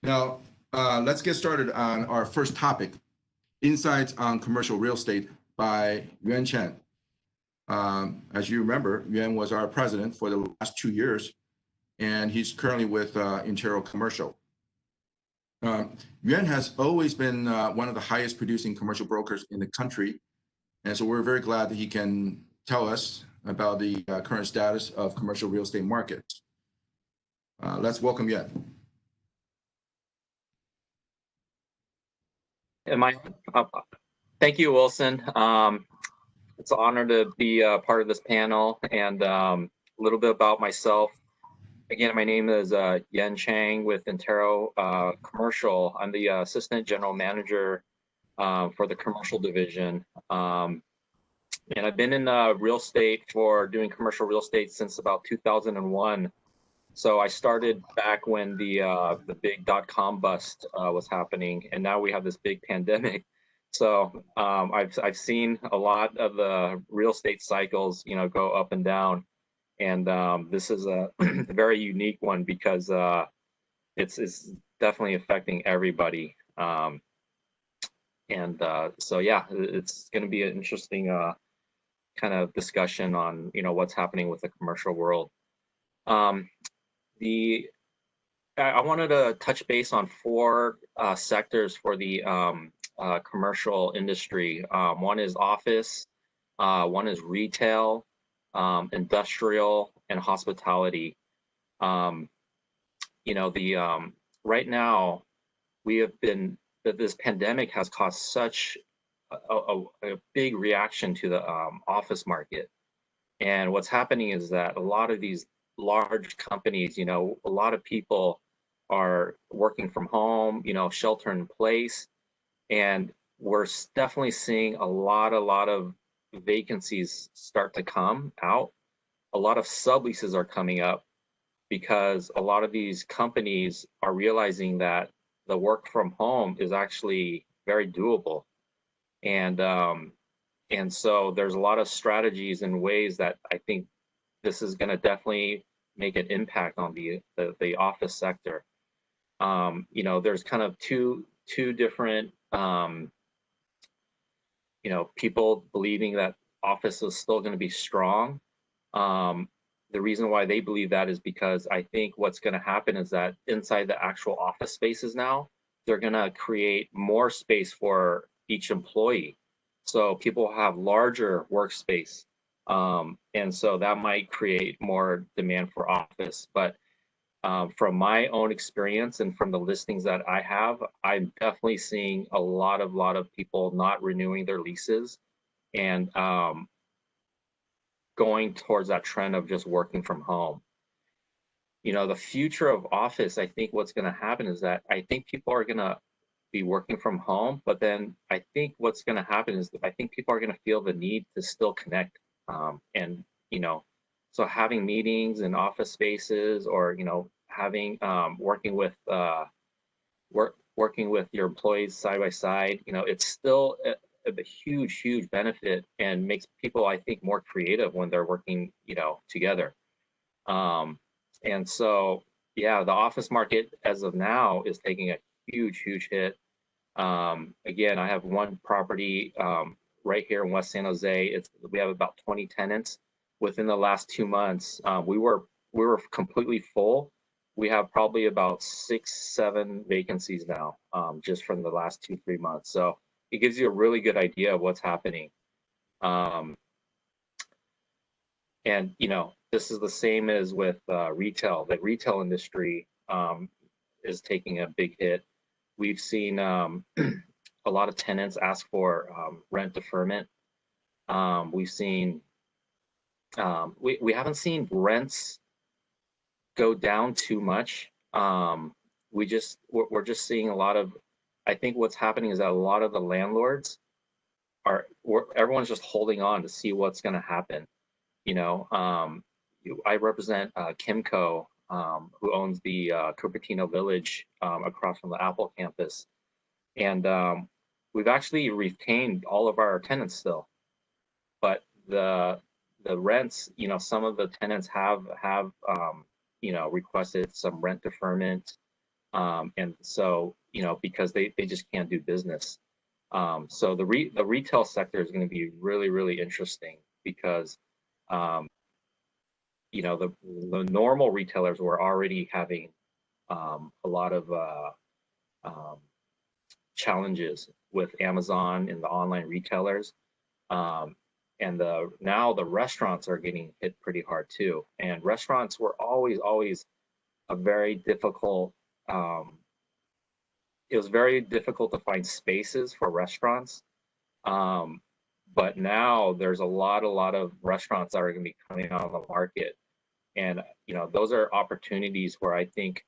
Now, let's get started on our first topic, Insights on Commercial Real Estate by Yuan-Sing. As you remember, Yuan was our president for the last 2 years, and he's currently with Intero Commercial. Yuan has always been one of the highest producing commercial brokers in the country, and so we're very glad that he can tell us about the current status of commercial real estate markets. Let's welcome Yuan. Thank you, Wilson. It's an honor to be a part of this panel, and a little bit about myself. Again, my name is Yuan-Sing with Intero Commercial. I'm the Assistant General Manager for the Commercial Division. And I've been in real estate doing commercial real estate since about 2001. So I started back when the big .com bust was happening, and now we have this big pandemic. So I've seen a lot of the real estate cycles, go up and down, and this is a very unique one because it's definitely affecting everybody. So yeah, it's going to be an interesting kind of discussion on what's happening with the commercial world. I wanted to touch base on 4 sectors for the commercial industry. One is office, one is retail, industrial, and hospitality. Right now this pandemic has caused such a big reaction to the office market. And what's happening is that a lot of these large companies, a lot of people are working from home, shelter in place, and we're definitely seeing a lot of vacancies start to come out. A lot of subleases are coming up because a lot of these companies are realizing that the work from home is actually very doable. And so there's a lot of strategies and ways that I think this is going to definitely make an impact on the office sector. There's kind of two different people believing that office is still going to be strong. The reason why they believe that is because I think what's going to happen is that inside the actual office spaces now, they're going to create more space for each employee. So people have larger workspace. And so that might create more demand for office. But from my own experience and from the listings that I have, I'm definitely seeing a lot of people not renewing their leases and going towards that trend of just working from home. The future of office, I think what's going to happen is that I think people are going to be working from home, but then I think what's going to happen is that I think people are going to feel the need to still connect. So having meetings in office spaces, or having working with your employees side by side, it's still a huge benefit and makes people, I think, more creative when they're working together. And so yeah, the office market as of now is taking a huge hit. Again, I have one property right here in West San Jose. We have about 20 tenants. Within the last 2 months, we were completely full. We have probably about 6-7 vacancies now, just from the last 2-3 months. So it gives you a really good idea of what's happening. And this is the same as with retail. The retail industry is taking a big hit. We've seen a lot of tenants ask for rent deferment. We've seen we haven't seen rents go down too much. We're just seeing a lot of, I think what's happening is that a lot of the landlords everyone's just holding on to see what's going to happen. I represent Kimco, who owns the Cupertino Village across from the Apple campus, and we've actually retained all of our tenants still, but the rents, some of the tenants have requested some rent deferment. And so, because they just can't do business. So the retail sector is going to be really, really interesting because, um, the normal retailers were already having a lot of um, challenges with Amazon and the online retailers. Um, and now the restaurants are getting hit pretty hard too. And restaurants were always a very difficult. It was very difficult to find spaces for restaurants. Um, but now there's a lot of restaurants that are going to be coming out on the market, and those are opportunities where I think,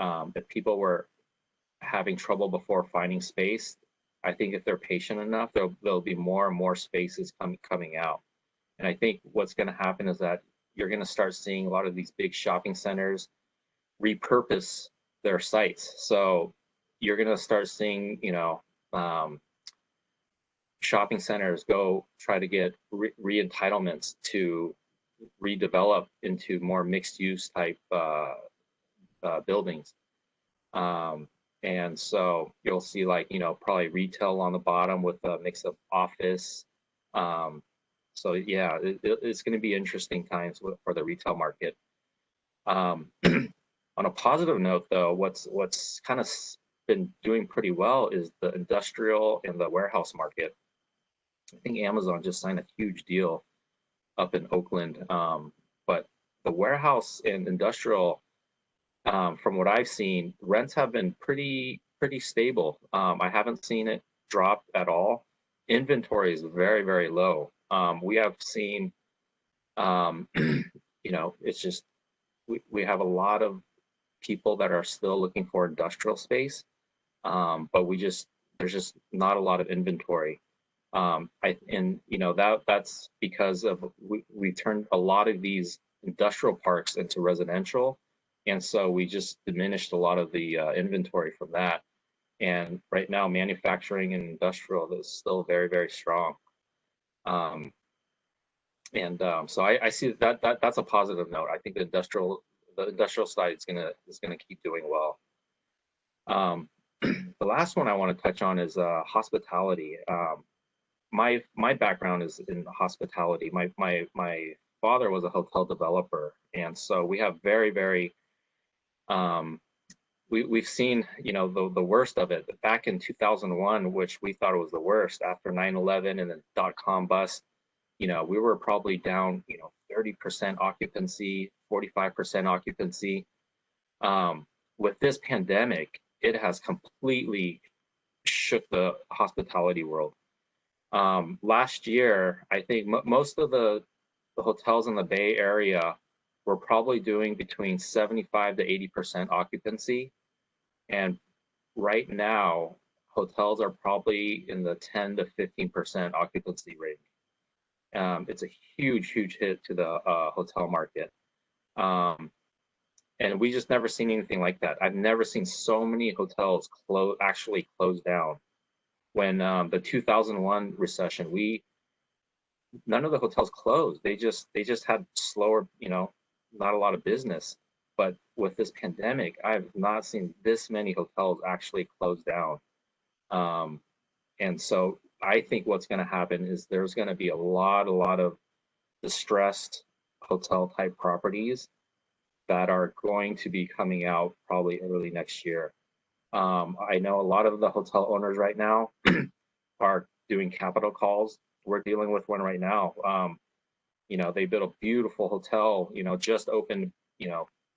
if people were having trouble before finding space, I think if they're patient enough, there'll be more and more spaces coming out. And I think what's going to happen is that you're going to start seeing a lot of these big shopping centers repurpose their sites. So you're going to start seeing, um, shopping centers go try to get re-entitlements to redevelop into more mixed use type buildings. Um, and so you'll see, like, probably retail on the bottom with a mix of office. So yeah, it's going to be interesting times for the retail market. On a positive note, though, what's kind of been doing pretty well is the industrial and the warehouse market. I think Amazon just signed a huge deal up in Oakland, but the warehouse and industrial, from what I've seen, rents have been pretty stable. I haven't seen it drop at all. Inventory is very low. We have seen, it's just we have a lot of people that are still looking for industrial space, but there's just not a lot of inventory. That's because of we turned a lot of these industrial parks into residential, and so we just diminished a lot of the inventory from that. And right now, manufacturing and industrial is still very strong. Um, so I see that's a positive note. I think the industrial side is gonna keep doing well. The last one I want to touch on is hospitality. My background is in hospitality. My father was a hotel developer, and so we have very we've seen, the worst of it back in 2001, which we thought was the worst after 9/11 and the dot-com bust. We were probably down 30% occupancy, 45% occupancy. With this pandemic, it has completely shook the hospitality world. Last year, I think most of the hotels in the Bay Area were probably doing between 75 to 80% occupancy. And right now, hotels are probably in the 10 to 15% occupancy rate. It's a huge hit to the hotel market. And we just never seen anything like that. I've never seen so many hotels actually close down. When the 2001 recession, none of the hotels closed. They just had slower, not a lot of business. But with this pandemic, I've not seen this many hotels actually close down. And so I think what's going to happen is there's going to be a lot of distressed hotel type properties that are going to be coming out probably early next year. I know a lot of the hotel owners right now are doing capital calls. We're dealing with one right now. They built a beautiful hotel, just opened,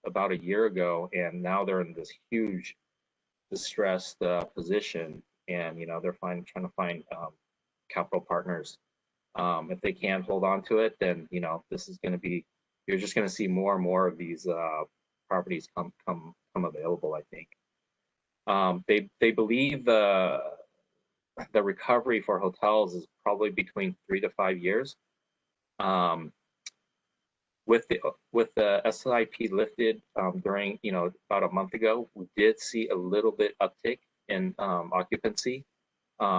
about a year ago, and now they're in this huge distressed position, and they're trying to find capital partners. If they can't hold on to it, then this is going to be, you're just going to see more and more of these properties come available, I think. They believe the recovery for hotels is probably between 3 to 5 years. With the SIP lifted during about a month ago, we did see a little bit uptick in occupancy,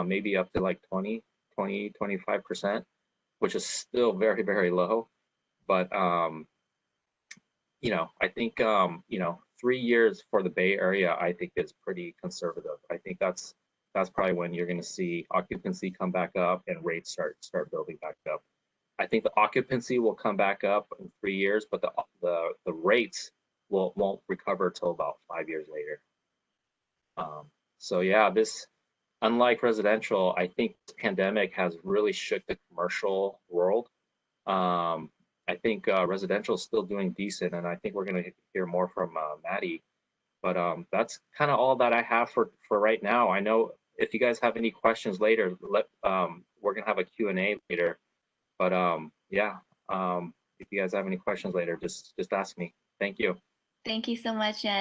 maybe up to like 25%, which is still very low. But I think 3 years for the Bay Area, I think is pretty conservative. I think that's probably when you're going to see occupancy come back up and rates start building back up. I think the occupancy will come back up in 3 years, but the rates won't recover till about 5 years later. So yeah, this, unlike residential, I think this pandemic has really shook the commercial world. I think residential is still doing decent, and I think we're going to hear more from Maddie. But that's kind of all that I have for right now. I know if you guys have any questions later, we're going to have a Q&A later. But yeah, if you guys have any questions later, just ask me. Thank you. Thank you so much, Jen.